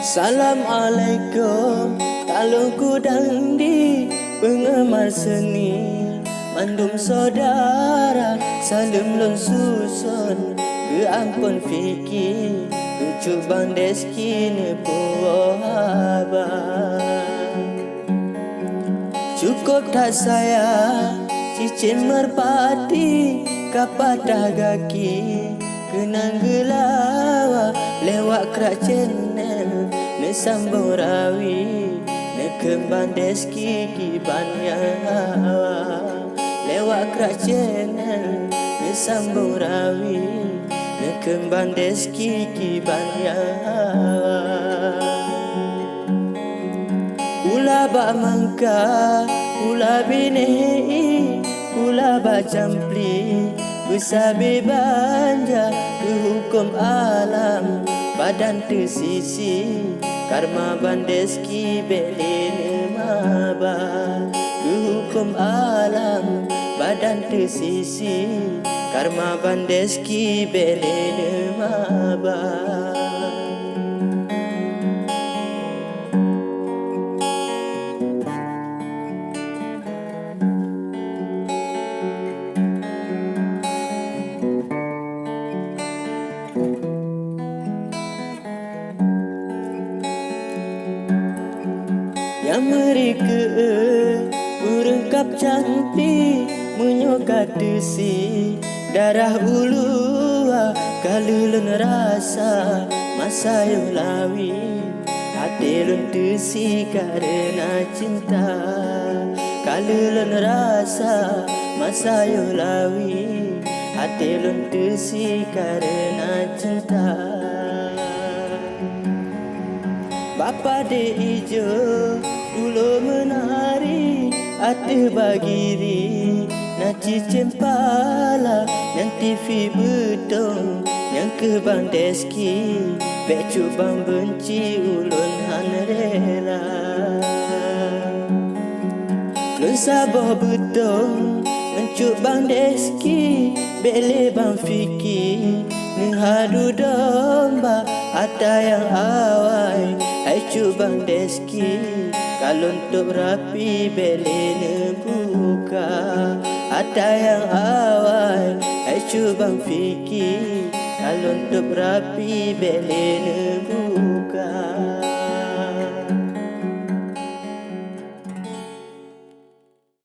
Assalamualaikum, talungku dangdi penggemar seni, mandum saudara salim lon susun ke ampun fikir lucu bang deski ne pohaba. Cukup tak saya cicin merpati kapadah gaki kenang gelawa lewat kerak channel ne sambung rawi ne kembang deski kibannya lewat kerak channel ne sambung rawi ne kembang deski kibannya. Ula bak mangka, ula binehi, ula bak campli, besabi banja ke hukum alam, badan tersisi, karma bandeski belin maba. Ke hukum alam, badan tersisi, karma bandeski belin maba. Yang mereka merengkap cantik menyokat desi darah ulu kalulun rasa masa yang lawi hati lun desi karena cinta kalulun rasa masa yang lawi hati lun desi karena cinta. Bapa de ijo dulu menari ate bagiri naci cempala yang TV betong yang ke bang deski becu bang benci ulun han rela lun sabah betong mencuk bang deski bele bang fikir menghadu domba ada yang awai hai cubang deski kalau untuk rapi beli buka ada yang awal hai cubang fikir kalau untuk rapi beli buka.